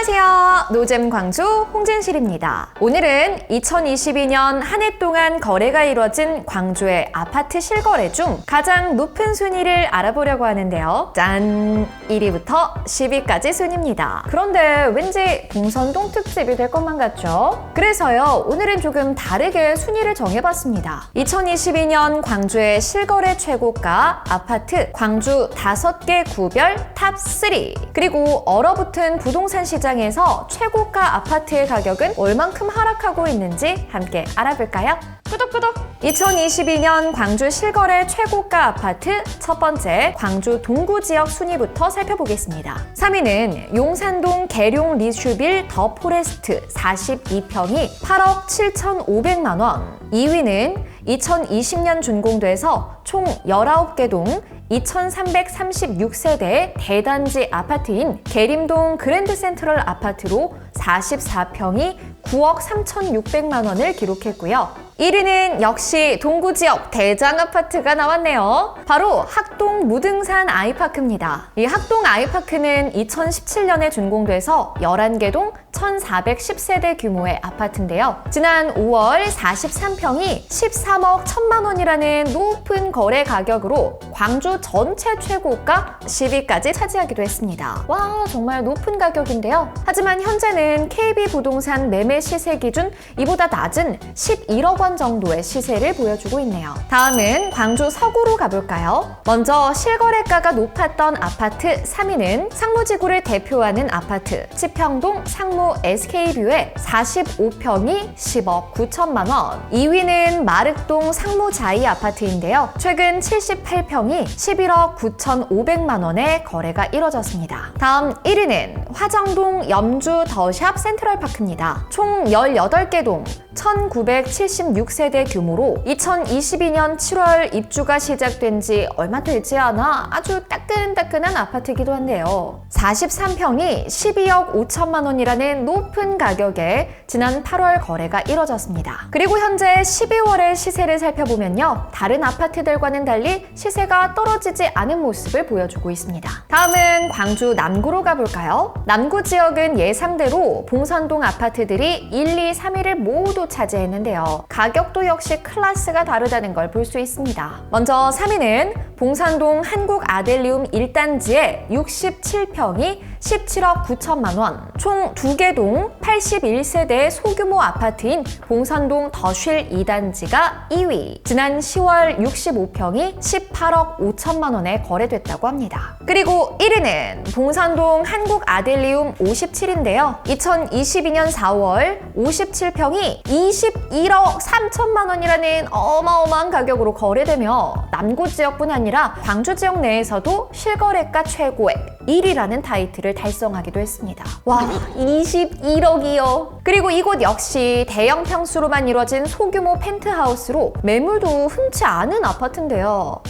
안녕하세요. 노잼 광주 홍진실입니다. 오늘은 2022년 한 해 동안 거래가 이뤄진 광주의 아파트 실거래 중 가장 높은 순위를 알아보려고 하는데요. 짠! 1위부터 10위까지 순입니다. 그런데 왠지 봉선동 특집이 될 것만 같죠? 그래서요, 오늘은 조금 다르게 순위를 정해봤습니다. 2022년 광주의 실거래 최고가 아파트 광주 5개 구별 탑3, 그리고 얼어붙은 부동산 시장에서 최고가 아파트의 가격은 얼만큼 하락하고 있는지 함께 알아볼까요? 구독구독! 2022년 광주 실거래 최고가 아파트 첫 번째 광주 동구 지역 순위부터 살펴보겠습니다. 3위는 용산동 계룡 리슈빌 더 포레스트 42평이 8억 7,500만 원. 2위는 2020년 준공돼서 총 19개 동 2,336세대의 대단지 아파트인 계림동 그랜드 센트럴 아파트로 44평이 9억 3,600만 원을 기록했고요. 1위는 역시 동구 지역 대장 아파트가 나왔네요. 바로 학동 무등산 아이파크입니다. 이 학동 아이파크는 2017년에 준공돼서 11개 동 1,410세대 규모의 아파트인데요. 지난 5월 43평이 13억 1천만 원이라는 높은 거래 가격으로 광주 전체 최고가 10위까지 차지하기도 했습니다. 와, 정말 높은 가격인데요. 하지만 현재는 KB부동산 매매 시세 기준 이보다 낮은 11억 원 정도의 시세를 보여주고 있네요. 다음은 광주 서구로 가볼까요? 먼저 실거래가가 높았던 아파트 3위는 상무지구를 대표하는 아파트 치평동 상무 SK뷰의 45평이 10억 9천만 원. 2위는 마륵동 상무자이 아파트인데요. 최근 78평이 11억 9,500만 원의 거래가 이뤄졌습니다. 다음 1위는 화정동 염주 더샵 센트럴파크입니다. 총 18개 동 1,976세대 규모로 2022년 7월 입주가 시작된 지 얼마 되지 않아 아주 따끈따끈한 아파트이기도 한데요. 43평이 12억 5천만 원이라는 높은 가격에 지난 8월 거래가 이뤄졌습니다. 그리고 현재 12월의 시세를 살펴보면요, 다른 아파트들과는 달리 시세가 떨어지지 않은 모습을 보여주고 있습니다. 다음은 광주 남구로 가볼까요? 남구 지역은 예상대로 봉선동 아파트들이 1, 2, 3위를 모두 차지했는데요. 가격도 역시 클래스가 다르다는 걸 볼 수 있습니다. 먼저 3위는 봉산동 한국 아델리움 1단지의 67평이 17억 9천만 원, 총 2개 동 81세대의 소규모 아파트인 봉산동 더쉴 2단지가 2위, 지난 10월 65평이 18억 5천만 원에 거래됐다고 합니다. 그리고 1위는 봉산동 한국 아델리움 57인데요. 2022년 4월 57평이 21억 3천만 원이라는 어마어마한 가격으로 거래되며 남구 지역뿐 아니라 광주 지역 내에서도 실거래가 최고의 1위라는 타이틀을 달성하기도 했습니다. 와, 21억이요. 그리고 이곳 역시 대형 평수로만 이루어진 소규모 펜트하우스로 매물도 흔치 않은 아파트인데요.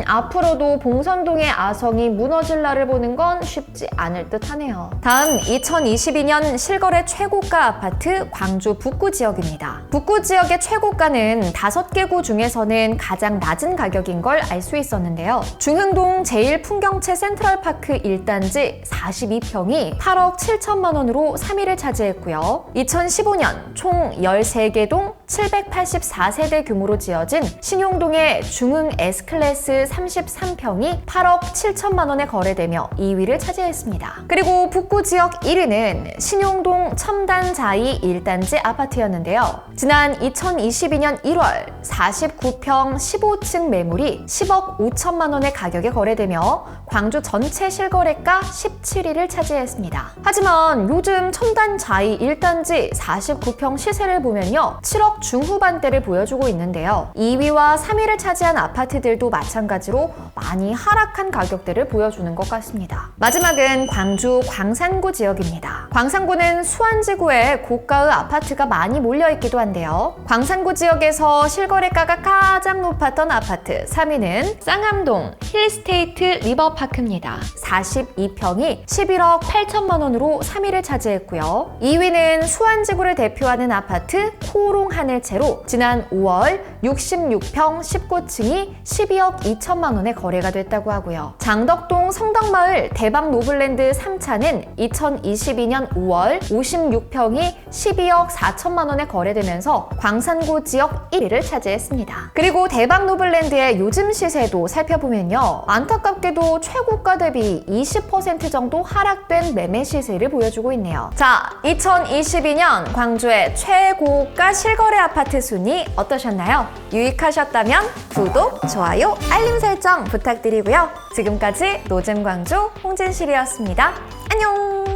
앞으로도 봉선동의 아성이 무너질 날을 보는 건 쉽지 않을 듯 하네요. 다음 2022년 실거래 최고가 아파트 광주 북구 지역입니다. 북구 지역의 최고가는 5개 구 중에서는 가장 낮은 가격인 걸 알 수 있었는데요. 중흥동 제1풍경채 센트럴파크 1단지 42평이 8억 7천만 원으로 3위를 차지했고요. 2015년 총 13개 동 784세대 규모로 지어진 신용동의 중흥 S클래스 33평이 8억 7천만 원에 거래되며 2위를 차지했습니다. 그리고 북구 지역 1위는 신용동 첨단자이 1단지 아파트였는데요. 지난 2022년 1월 49평 15층 매물이 10억 5천만 원의 가격에 거래되며 광주 전체 실거래가 17위를 차지했습니다. 하지만 요즘 첨단자이 1단지 49평 시세를 보면요, 7억 중후반대를 보여주고 있는데요. 2위와 3위를 차지한 아파트들도 마찬가지로 많이 하락한 가격대를 보여주는 것 같습니다. 마지막은 광주 광산구 지역입니다. 광산구는 수안지구에 고가의 아파트가 많이 몰려있기도 한데요. 광산구 지역에서 실거래가가 가장 높았던 아파트 3위는 쌍암동 힐스테이트 리버파크입니다. 42평이 11억 8천만 원으로 3위를 차지했고요. 2위는 수완지구를 대표하는 아파트 코오롱 하늘채로 지난 5월 66평 19층이 12억 2천만 원에 거래가 됐다고 하고요. 장덕동 성덕마을 대박 노블랜드 3차는 2022년 5월 56평이 12억 4천만 원에 거래되면서 광산구 지역 1위를 차지했습니다. 그리고 대박 노블랜드의 요즘 시세도 살펴보면요. 안타깝게도 최고가 대비 20% 정도 하락된 매매 시세를 보여주고 있네요. 자, 2022년 광주의 최고가 실거래 아파트 순위 어떠셨나요? 유익하셨다면 구독, 좋아요, 알림 설정 부탁드리고요. 지금까지 노잼광주 홍진실이었습니다. 안녕!